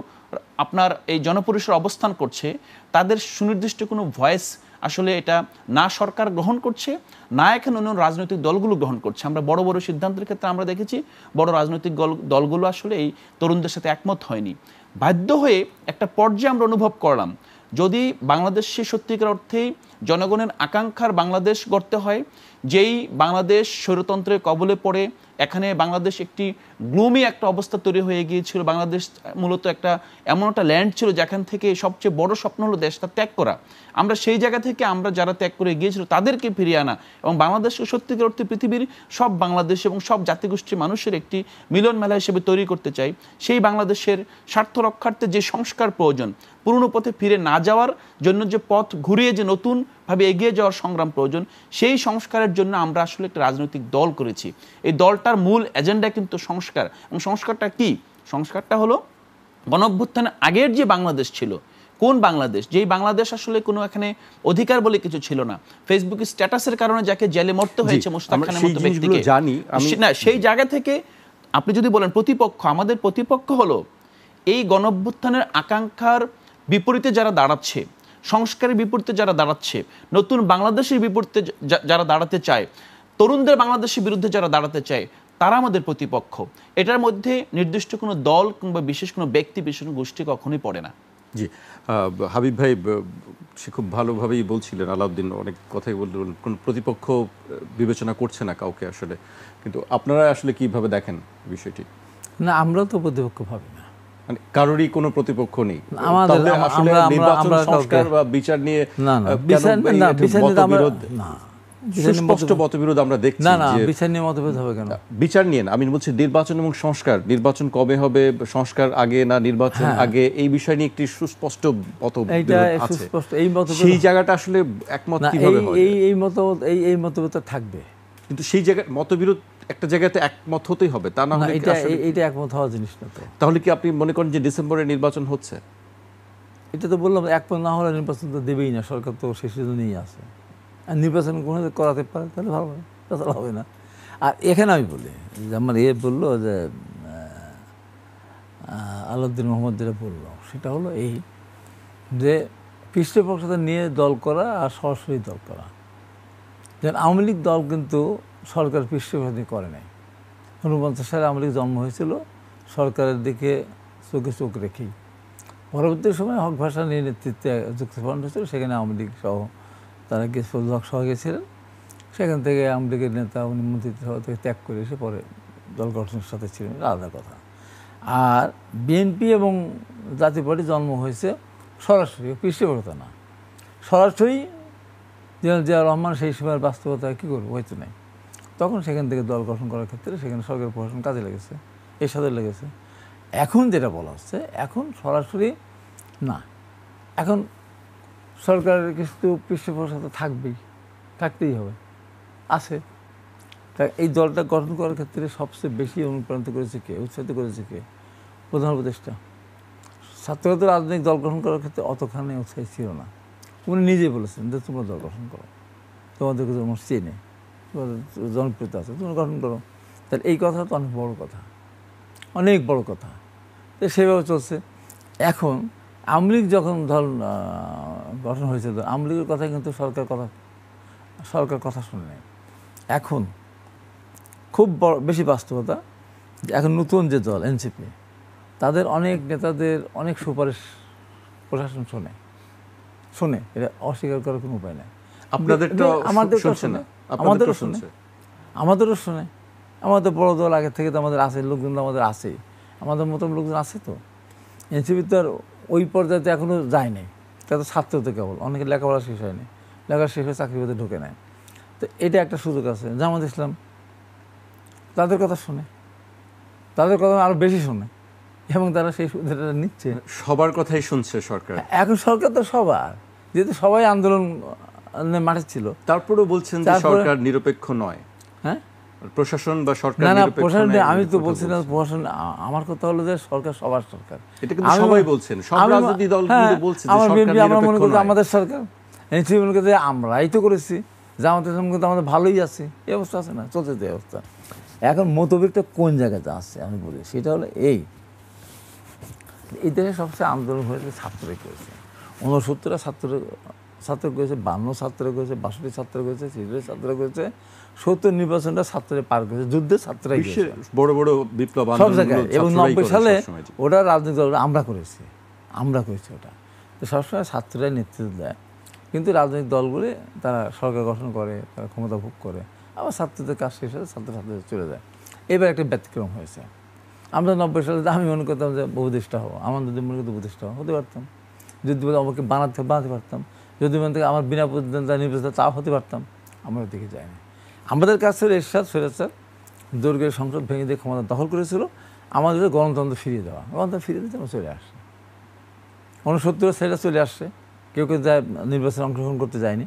আপনার এই জনপরিসর অবস্থান করছে। তাদের সুনির্দিষ্ট কোনো ভয়েস আসলে এটা না সরকার গ্রহণ করছে, না এখানে অন্য রাজনৈতিক দলগুলো গ্রহণ করছে। আমরা বড় বড় সিদ্ধান্তের ক্ষেত্রে আমরা দেখেছি বড় রাজনৈতিক দলগুলো আসলে এই তরুণদের সাথে একমত হয়নি। বাধ্য হয়ে একটা পর্যায়ে আমরা অনুভব করলাম, যদি বাংলাদেশে সত্যিকার অর্থেই জনগণের আকাঙ্ক্ষার বাংলাদেশ গড়তে হয়, যেই বাংলাদেশ স্বৈরতন্ত্রের কবলে পড়ে এখানে বাংলাদেশ একটি গ্লুমি একটা অবস্থা তৈরি হয়ে গিয়েছিল। বাংলাদেশ মূলত একটা এমন একটা ল্যান্ড ছিল যেখান থেকে সবচেয়ে বড় স্বপ্ন হলো দেশটা ত্যাগ করা। আমরা সেই জায়গা থেকে আমরা যারা ত্যাগ করে গিয়েছিল তাদেরকে ফিরিয়ে আনা এবং বাংলাদেশকে সত্যিকার অর্থে পৃথিবীর সব বাংলাদেশ এবং সব জাতিগোষ্ঠীর মানুষের একটি মিলন মেলা হিসেবে তৈরি করতে চাই। সেই বাংলাদেশের স্বার্থ রক্ষার্থে যে সংস্কার প্রয়োজন, পুরনো পথে ফিরে না যাওয়ার জন্য যে পথ ঘুরিয়ে যে নতুনভাবে এগিয়ে যাওয়ার সংগ্রাম প্রয়োজন, সেই সংস্কারের জন্য আমরা আসলে একটা রাজনৈতিক দল করেছি। এই দলটার মূল এজেন্ডা কিন্তু সংস্কার। এবং সংস্কারটা কি? সংস্কারটা হলো গণঅভ্যুত্থানের আগের যে বাংলাদেশ ছিল, কোন বাংলাদেশ, যেই বাংলাদেশ আসলে কোনো এখানে অধিকার বলে কিছু ছিল না, ফেসবুক স্ট্যাটাসের কারণে যাকে জেলে মরতে হয়েছে মোশতাক খানের মতো ব্যক্তিকে, না, সেই জায়গা থেকে আপনি যদি বলেন প্রতিপক্ষ, আমাদের প্রতিপক্ষ হলো এই গণঅভ্যুত্থানের আকাঙ্ক্ষার বিপরীতে যারা দাঁড়াচ্ছে, সংস্কারের বিপরীতে যারা দাঁড়াচ্ছে, নতুন বাংলাদেশের বিপরীতে যারা দাঁড়াতে চায়, তরুণদের বাংলাদেশের বিরুদ্ধে যারা দাঁড়াতে চায়, তারা আমাদের প্রতিপক্ষ। এটার মধ্যে নির্দিষ্ট কোনো দল কিংবা বিশেষ কোনো ব্যক্তি, বিশেষ কোনো গোষ্ঠী কখনোই পড়ে না। জি, হাবিব ভাই সে খুব ভালোভাবেই বলছিলেন, আলাউদ্দিন অনেক কথাই বললেন, কোন প্রতিপক্ষ বিবেচনা করছে না কাউকে আসলে। কিন্তু আপনারা আসলে কিভাবে দেখেন বিষয়টি? না, আমরা তো প্রতিপক্ষ ভাবি না, মানে কারোরই কোনো প্রতিপক্ষ নেই। আমাদের নির্বাচন সংস্কার বা বিচার নিয়ে সুস্পষ্ট মতবিরোধ আমরা দেখছি। না, বিচার নিয়ে মতভেদ হবে কেন? বিচার নিয়ে না, আমি বলছি নির্বাচন এবং সংস্কার, নির্বাচন কবে হবে, সংস্কার আগে না নির্বাচন আগে, এই বিষয় নিয়ে একটি সুস্পষ্ট মতবিরোধ আছে। সেই জায়গাটা আসলে একমত কিভাবে হয়? এই মতভেদ থাকবে, কিন্তু সেই জায়গায় মতবিরোধ একটা জায়গাতে একমত হতেই হবে, তা না হলে এটা একমত হওয়ার জিনিস না। তো তাহলে কি আপনি মনে করেন যে ডিসেম্বরে নির্বাচন হচ্ছে? এটা তো বললাম, একমত না হলে নির্বাচন তো দেবেই না, সরকার তো সেই সিজনেই আছে। আর নির্বাচন কোনো করাতে পারে তাহলে ভালো হয়, তাহলে হবে না। আর এখানে আমি বলি যে আমার বললো যে আলাউদ্দিন মোহাম্মদ যেটা বললো সেটা হলো এই যে পৃষ্ঠপোষকতা নিয়ে দল করা আর সরাসরি দল করা। যেমন আওয়ামী লীগ দল কিন্তু সরকার পৃষ্ঠপোষকতা করে নাই। 49 সালে আওয়ামী লীগ জন্ম হয়েছিল সরকারের দিকে চোখে চোখ রেখেই। পরবর্তী সময় হক ভাষা নিয়ে নেতৃত্বে যুক্তফ্রন্ট হয়েছিল, সেখানে আওয়ামী লীগ সহ তারা গিয়ে ফজল হক সহ গেছিলেন। সেখান থেকে আওয়ামী লীগের নেতা উনি মন্ত্রিত্ব থেকে ত্যাগ করে এসে পরে দল গঠনের সাথে ছিলেন, আলাদা কথা। আর বিএনপি এবং জাতীয় পার্টি জন্ম হয়েছে সরাসরি, পৃষ্ঠপোষকতা না, সরাসরি। জিয়া রহমান সেই সময়ের বাস্তবতা কী করবো, হয়তো নাই। তখন সেখান থেকে দল গঠন করার ক্ষেত্রে সেখানে সরকার প্রশাসন কাজে লেগেছে, এর সাথে লেগেছে। এখন যেটা বলা হচ্ছে, এখন সরাসরি না, এখন সরকারের কিছু পৃষ্ঠপোষকতা থাকতেই হবে, আছে। তা এই দলটা গঠন করার ক্ষেত্রে সবচেয়ে বেশি অনুপ্রাণিত করেছে কে, উৎসাহিত করেছে কে? প্রধান উপদেষ্টা। ছাত্রগত রাজনৈতিক দল গঠন করার ক্ষেত্রে অতখানি উৎসাহী ছিল না। উনি নিজেই বলেছেন যে তোমরা দল গঠন করো, তোমাদেরকে তোমার চেনে, তোমাদের জনপ্রিয়তা আছে, তোমরা গঠন করো। তাহলে এই কথা তো অনেক বড় কথা, অনেক বড় কথা। তো সেভাবে চলছে। এখন আওয়ামী লীগ যখন ধর গঠন হয়েছে, আওয়ামী লীগের কথা কিন্তু সরকার কথা শুনে নেয়। এখন খুব বেশি বাস্তবতা, এখন নতুন যে দল এনসিপি, তাদের অনেক নেতাদের অনেক সুপারিশ প্রশাসন শোনে, এটা অস্বীকার করার কোনো উপায় নেই। আমাদেরও শোনে, আমাদের বড় দল আগে থেকে তো আমাদের আছে, লোকজন তো আমাদের আছেই, আমাদের মতন লোকজন আছে। তো এনসিপি তো আর ওই পর্যায়ে এখনও যায় নাই, তা তো ছাত্র তো কেবল, অনেকে লেখাপড়া শেষ হয়নি, লেখা শেষ হয়ে চাকরি পেতে ঢুকে নেয়। তো এটা একটা সুযোগ আছে। জামাত ইসলাম তাদের কথা শুনে, তাদের কথা আরও বেশি শুনে, এবং তারা সেই সুবিধাটা নিচ্ছে। সবার কথাই শুনছে সরকার। এখন সরকার তো সবার, যেহেতু সবাই আন্দোলন মাঠে ছিল। তারপরেও বলছেন যে সরকার নিরপেক্ষ নয়। হ্যাঁ, প্রশাসন বা সরকার না না, নিরপেক্ষ প্রশাসন নয়, আমি তো কথা বলছি না বলছেন। প্রশাসন। আমার কথা হলো যে সরকার সবার সরকার, এটা কিন্তু সবাই বলছেন, সব রাজনৈতিক দল কিন্তু বলছে যে আমার সরকার বিএনপি আমরা মনে নিরপেক্ষ করি নয়। আমাদের সরকার, এনসিপি মনে করি আমরাই তো করেছি, জামাত ইসলাম কিন্তু আমাদের ভালোই আছে, এই অবস্থা আছে না, চলছে তো এই অবস্থা। এখন মতবিরটা কোন জায়গাতে আছে আমি বলি, সেটা হলো এই দেশে সবচেয়ে আন্দোলন হয়েছে ছাত্রই করেছে। 69টা ছাত্র করেছে, 52 ছাত্র করেছে, 62 ছাত্র করেছে, 63 ছাত্র করেছে, 70 নির্বাচনটা ছাত্রে পার করেছে, যুদ্ধে ছাত্রই বিশ্বের বড় বড় বিপ্লব সব জায়গায়। আন্দোলনগুলো এবং ছাত্ররাই 90 করে সালে সবসময়। ওটা রাজনৈতিক দল আমরা করেছি ওটা। তো সবসময় ছাত্ররাই নেতৃত্ব দেয়, কিন্তু রাজনৈতিক দলগুলি তারা সরকার গঠন করে, তারা ক্ষমতা ভোগ করে, আবার ছাত্রদের কাজ শেষ হলে ছাত্রছাত্রীদের চলে যায়। এবার একটা ব্যতিক্রম হয়েছে। আমরা 90 সালে আমি মনে করতাম যে উপদেষ্টা হবো, আমার যদি মনে করতে উপদেষ্টা হতে পারতাম, যদি বলে আমাকে বানাতে পারতাম, যদি মনে থেকে আমার বিনা প্রতিদ্বন্দ্বিতা নির্বাচিত তাও হতে পারতাম। আমরা দিকে যাইনি। আমাদের কাছে এরশাদ স্বৈরাচার দুর্গের সংসদ ভেঙে দিয়ে ক্ষমতা দখল করেছিল, আমাদের গণতন্ত্র ফিরিয়ে দেওয়া, গণতন্ত্র ফিরিয়ে দিতে আমরা চলে আসছে। 69 সেটা চলে আসছে, কেউ কেউ যায় নির্বাচনে অংশগ্রহণ করতে যায়নি,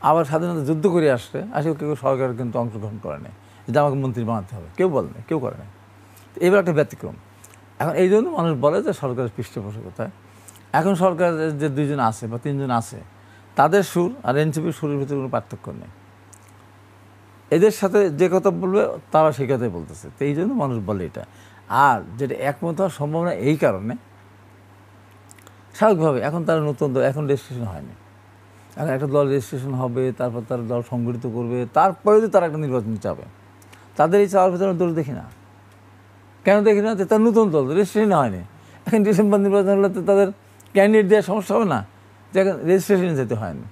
আবার স্বাধীনতা যুদ্ধ করে আসছে, আসলে কেউ সরকার কিন্তু অংশগ্রহণ করে নেই, যে আমাকে মন্ত্রী বানাতে হবে, কেউ বলে না, কেউ করে না। এবার একটা ব্যতিক্রম। এখন এই জন্য মানুষ বলে যে সরকারের পৃষ্ঠপোষকতায় এখন সরকারের যে 2 জন আছে বা 3 জন আছে, তাদের সুর আর এনসিপির সুরের ভিতরে কোনো পার্থক্য নেই। এদের সাথে যে কথা বলবে তারা সেই কথাই বলতেছে, তো এই জন্য মানুষ বলে এটা। আর যেটা একমত হওয়ার সম্ভাবনা এই কারণে, স্বাভাবিকভাবে এখন তারা নতুন দল, এখন রেজিস্ট্রেশন হয়নি, এখন একটা দল রেজিস্ট্রেশন হবে, তারপর তারা দল সংগঠিত করবে, তারপরে যদি তারা একটা নির্বাচন চাবে, তাদের এই চাওয়ার ভিতরে দল দেখি না। কেন দেখি না? তার নতুন দল রেজিস্ট্রেশন হয়নি, এখন ডিসেম্বর নির্বাচন হলে তো তাদের ক্যান্ডিডেট দেওয়ার সমস্যা হবে না, যে এখন রেজিস্ট্রেশন যেতে হয়নি,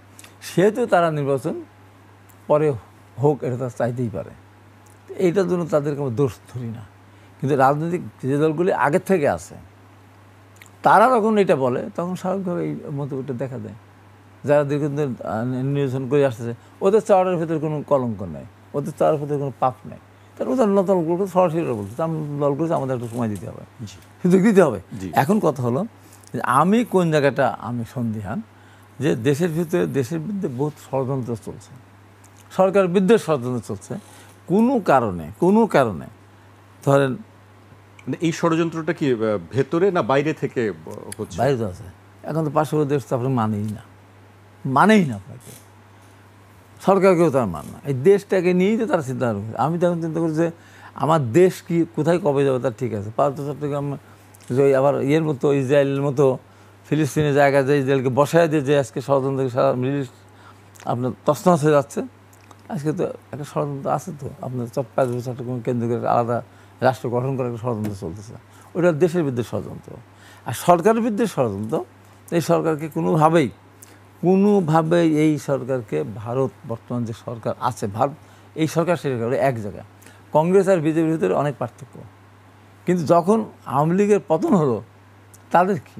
সেহেতু তারা নির্বাচন পরে হোক এটা তারা চাইতেই পারে। এইটার জন্য তাদেরকে আমরা দোষ ধরি না। কিন্তু রাজনৈতিক যে দলগুলি আগের থেকে আছে, তারা যখন এটা বলে তখন স্বাভাবিকভাবে এই মতভেদটা দেখা দেয়। যারা দীর্ঘদিন নির্বাচন করে আসতেছে, ওদের চাওয়ার ভিতরে কোনো কলঙ্ক নেই, ওদের চাওয়ার ভিতরে কোনো পাপ নেই। তার ওদের দলগুলোকে সরাসরি বলতে দল করেছে, আমাদের একটা সময় দিতে হবে, সুযোগ দিতে হবে। এখন কথা হলো যে আমি কোন জায়গাটা আমি সন্দিহান, যে দেশের ভিতরে দেশের বিরুদ্ধে বহুত ষড়যন্ত্র চলছে, সরকারের বিরুদ্ধে ষড়যন্ত্র চলছে কোনো কারণে ধরেন এই ষড়যন্ত্রটা কি ভেতরে না বাইরে থেকে হচ্ছে? বাইরে তো আছে। এখন তো পার্শ্ববর্তী দেশ তো আপনি মানেই না আপনাকে, সরকারকেও তার মান না। এই দেশটাকে নিয়েই তো তারা চিন্তা করে। আমি তো এখন চিন্তা করি যে আমার দেশ কি কোথায় কবে যাবে তার ঠিক আছে। পার্বত্য চট্টগ্রাম যে আবার ইয়ের মতো ইসরায়েলের মতো ফিলিস্তিনের জায়গায় যে ইসরায়েলকে বসায় দিয়ে যে আজকে ষড়যন্ত্র সারা মিডল ইস্ট আপনার তছনছ হয়ে যাচ্ছে, আজকে তো একটা ষড়যন্ত্র আছে। তো আপনার চট্টগ্রাম কেন্দ্র করে আলাদা রাষ্ট্র গঠন করার একটা ষড়যন্ত্র চলতেছে, ওটা দেশের বিরুদ্ধে ষড়যন্ত্র। আর সরকারের বিরুদ্ধে ষড়যন্ত্র, এই সরকারকে কোনোভাবেই এই সরকারকে ভারত বর্তমান যে সরকার আছে, ভারত এই সরকার সেটা এক জায়গায়, কংগ্রেস আর বিজেপির ভিতরে অনেক পার্থক্য। কিন্তু যখন আওয়ামী লীগের পতন হলো, তাদের কি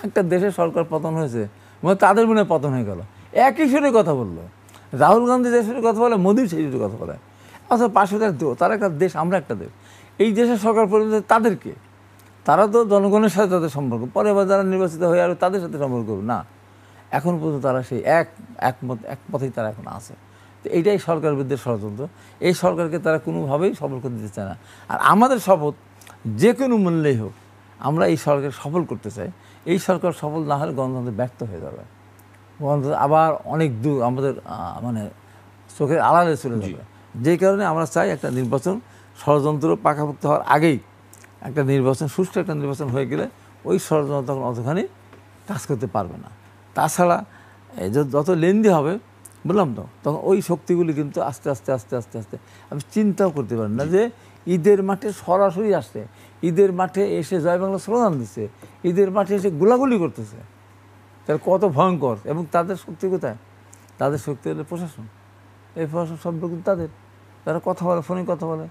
একটা দেশের সরকার পতন হয়েছে, মানে তাদের মনে পতন হয়ে গেল। একই সুরে কথা বললো, রাহুল গান্ধী যে সুরে কথা বলে, মোদির সেই সুরে কথা বলে। অথবা পাশে তারা একটা দেশ, আমরা একটা দেশ। এই দেশের সরকার পরিবর্তন তাদেরকে, তারা তো জনগণের সাথে তাদের সম্পর্ক, পরে আবার যারা নির্বাচিত হয়ে আর তাদের সাথে সম্পর্ক করবে না। এখন পর্যন্ত তারা সেই এক পথেই তারা এখন আছে। তো এইটাই সরকার বিরুদ্ধে ষড়যন্ত্র। এই সরকারকে তারা কোনোভাবেই সফল করতে দিতে চায় না। আর আমাদের শপথ যে কোনো মূল্যেই হোক আমরা এই সরকার সফল করতে চাই। এই সরকার সফল না হলে গণতন্ত্র ব্যর্থ হয়ে যাবে, গণতন্ত্র আবার অনেক দূর আমাদের মানে চোখের আড়ালে চলে যাবে। যেই কারণে আমরা চাই একটা নির্বাচন ষড়যন্ত্র পাকাপোক্ত হওয়ার আগেই একটা নির্বাচন, সুষ্ঠু একটা নির্বাচন হয়ে গেলে ওই ষড়যন্ত্র তখন অতখানি কাজ করতে পারবে না। তাছাড়া যত লেন্দি হবে, বললাম তো, তখন ওই শক্তিগুলি কিন্তু আস্তে আস্তে আপনি চিন্তাও করতে পারেন না যে ঈদের মাঠে সরাসরি আসছে, ঈদের মাঠে এসে জয় বাংলা স্লোগান দিচ্ছে, ঈদের মাঠে এসে গোলাগুলি করতেছে, তার কত ভয়ঙ্কর। এবং তাদের শক্তি কোথায়? তাদের শক্তি হলে প্রশাসন। এই প্রশাসন সব কিন্তু তারা কথা বলে, ফোনে কথা বলে,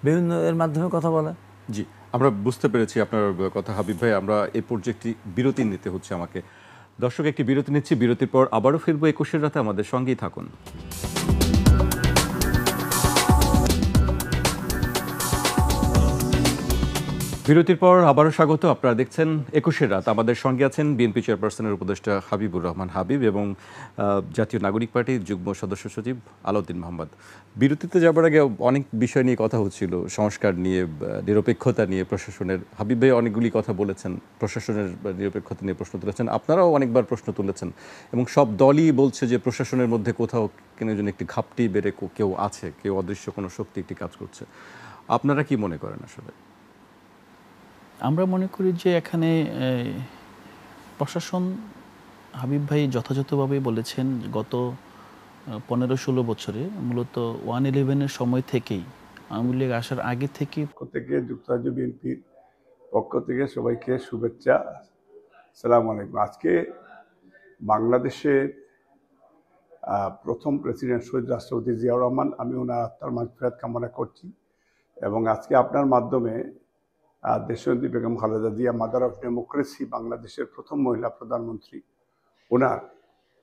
বিভিন্ন এর মাধ্যমে কথা বলে। জি, আমরা বুঝতে পেরেছি আপনার কথা হাবিব ভাই। আমরা এই প্রজেক্টটি বিরতি নিতে হচ্ছে আমাকে। দর্শক, একটি বিরতি নিচ্ছি, বিরতির পর আবারও ফিরবো 21-এর রাতে, আমাদের সঙ্গেই থাকুন। বিরতির পর আবারও স্বাগত। আপনারা দেখছেন 21-এর রাত। আমাদের সঙ্গে আছেন বিএনপি চেয়ারপারসনের উপদেষ্টা হাবিবুর রহমান হাবিব এবং জাতীয় নাগরিক পার্টির যুগ্ম সদস্য সচিব আলাউদ্দিন মোহাম্মদ। বিরতিতে যাবার আগে অনেক বিষয় নিয়ে কথা হচ্ছিল, সংস্কার নিয়ে, নিরপেক্ষতা নিয়ে প্রশাসনের। হাবিব ভাই অনেকগুলি কথা বলেছেন, প্রশাসনের নিরপেক্ষতা নিয়ে প্রশ্ন তুলেছেন, আপনারাও অনেকবার প্রশ্ন তুলেছেন এবং সব দলই বলছে যে প্রশাসনের মধ্যে কোথাও কেন যেন একটি ঘাপটি বেড়ে কেউ আছে, কেউ অদৃশ্য কোনো শক্তি একটি কাজ করছে। আপনারা কি মনে করেন আসলে? আমরা মনে করি যে এখানে প্রশাসন, হাবিব ভাই যথাযথভাবেই বলেছেন, গত 15-16 বছরে মূলত 1/11-এর সময় থেকেই, আওয়ামী লীগ আসার আগে থেকে যুক্তরাজ্য বিএনপির পক্ষ থেকে সবাইকে শুভেচ্ছা, আসসালামু আলাইকুম। আজকে বাংলাদেশের প্রথম প্রেসিডেন্ট শহীদ রাষ্ট্রপতি জিয়াউর রহমান, আমি ওনার আত্মার মাগফিরাত কামনা করছি এবং আজকে আপনার মাধ্যমে দেশনেত্রী Begum Khaleda Zia, mother of democracy, বাংলাদেশের প্রথম মহিলা প্রধানমন্ত্রী, ওনার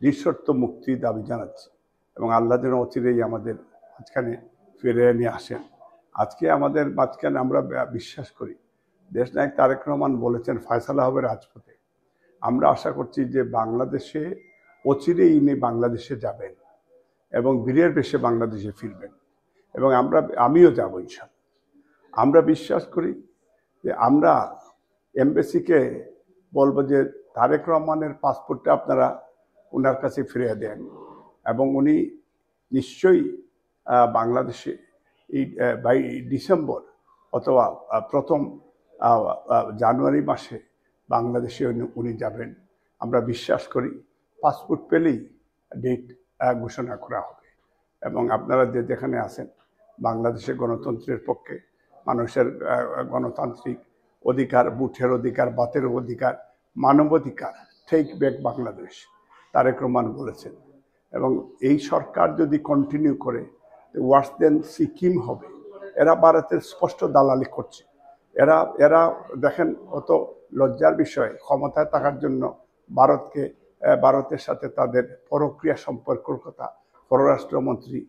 নিঃশর্ত মুক্তি দাবি জানাচ্ছি এবং আল্লাহ যেন অচিরেই আমাদের মাঝখানে ফিরে নিয়ে আসেন। আজকে আমাদের মাঝখানে আমরা বিশ্বাস করি, দেশনায়ক তারেক রহমান বলেছেন ফয়সালা হবে রাজপথে। আমরা আশা করছি যে বাংলাদেশে অচিরেই ইনি বাংলাদেশে যাবেন এবং বীরের বেশে বাংলাদেশে ফিরবেন এবং আমিও যাব ইনশাআল্লাহ। আমরা বিশ্বাস করি যে আমরা এমবেসিকে বলবো যে তারেক রহমানের পাসপোর্টটা আপনারা ওনার কাছে ফিরিয়ে দেন এবং উনি নিশ্চয়ই বাংলাদেশে এই ডিসেম্বর অথবা প্রথম জানুয়ারি মাসে বাংলাদেশে উনি যাবেন। আমরা বিশ্বাস করি পাসপোর্ট পেলেই ডেট ঘোষণা করা হবে এবং আপনারা যেখানে আছেন, বাংলাদেশে গণতন্ত্রের পক্ষে, মানুষের গণতান্ত্রিক অধিকার, বুথের অধিকার, বাতের অধিকার, মানবাধিকার, টেক ব্যাক বাংলাদেশ তারেক রহমান বলেছেন এবং এই সরকার যদি কন্টিনিউ করে ওয়ার্স দেন সিকিম হবে। এরা ভারতের স্পষ্ট দালালি করছে। এরা দেখেন, অত লজ্জার বিষয়, ক্ষমতায় থাকার জন্য ভারতের সাথে তাদের পরক্রিয়া সম্পর্কের কথা পররাষ্ট্রমন্ত্রী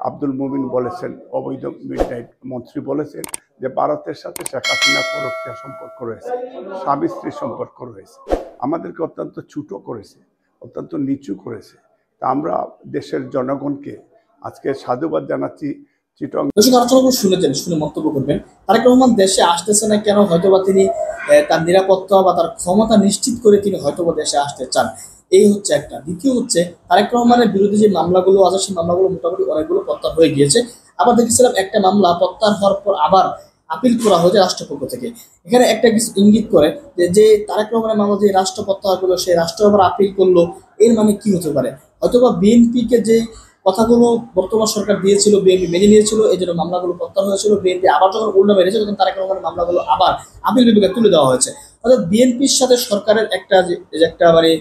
আব্দুল মুমিন বলেছেন, অবৈধ মিডনাইট মন্ত্রী বলেছেন যে ভারতের সাথে শেখ হাসিনার পরক্রিয়া সম্পর্ক রয়েছে, স্বামী স্ত্রীর সম্পর্ক রয়েছে। আমাদেরকে অত্যন্ত ছোট করেছে, অত্যন্ত নিচু করেছে। তা আমরা দেশের জনগণকে আজকে সাধুবাদ জানাচ্ছি। দর্শক, আলোচনা শুনে মন্তব্য করবেন। তারেক রহমান দেশে আসতেছে না কেন? হয়তোবা তিনি তার নিরাপত্তা বা তার ক্ষমতা নিশ্চিত করে তিনি হয়তোবা দেশে আসতে চান, এই হচ্ছে একটা। দ্বিতীয় হচ্ছে, তারেক রহমানের বিরুদ্ধে যে মামলাগুলো আছে সেই মামলাগুলো মোটামুটি অনেকগুলো প্রত্যাহার হয়ে গিয়েছে। আবার দেখেছিলাম একটা মামলা প্রত্যাহার হওয়ার পর আবার আপিল করা হয়েছে রাষ্ট্রপক্ষ থেকে। এখানে একটা কিছু ইঙ্গিত করে যে তারেক রহমানের মামলা যে রাষ্ট্র প্রত্যাহার করলো, সেই রাষ্ট্র আবার আপিল করলো, এর মানে কি হতে পারে? হয়তোবা বিএনপিকে যে কথাগুলো বর্তমান সরকার দিয়েছিল, বিএনপি মেনে নিয়েছিল, এই জন্য মামলাগুলো প্রত্যাহার হয়েছিল। বিএনপি আবার যখন উল্টো মেরেছে, তখন তারেক রহমানের মামলাগুলো আবার আপিল বিভাগে তুলে দেওয়া হয়েছে। অর্থাৎ বিএনপির সাথে সরকারের একটা মানে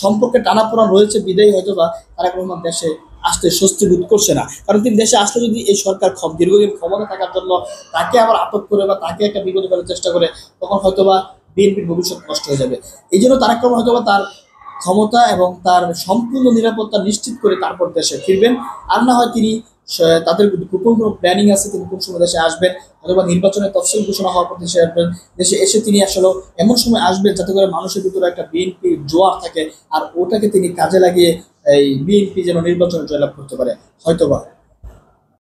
সম্পর্কে টানাপোড়েন রয়েছে, বিদায়ী হয়তোবা তারেক রহমান দেশে আসতে স্বস্তি বোধ করছে না। কারণ তিনি দেশে আসলে যদি এই সরকার দীর্ঘদিন ক্ষমতা থাকার জন্য তাকে আবার আটক করে বা তাকে একটা বিপদে ফেলার চেষ্টা করে, তখন হয়তোবা বিএনপির ভবিষ্যৎ নষ্ট হয়ে যাবে। এই জন্য তারেক রহমান হয়তোবা তার ক্ষমতা এবং তার সম্পূর্ণ নিরাপত্তা নিশ্চিত করে তারপর দেশে ফিরবেন। আর না হয় তিনি তাদের গোপন কোনো প্ল্যানিং আছে, তিনি কোন সময় দেশে আসবেন, অথবা নির্বাচনের তফসিল ঘোষণা হওয়ার পর দেশে আসবেন। দেশে এসে তিনি আসলে এমন সময় আসবেন যাতে করে মানুষের ভিতরে একটা বিএনপির জোয়ার থাকে, আর ওটাকে তিনি কাজে লাগিয়ে এই বিএনপি যেন নির্বাচনে জয়লাভ করতে পারে, হয়তোবা।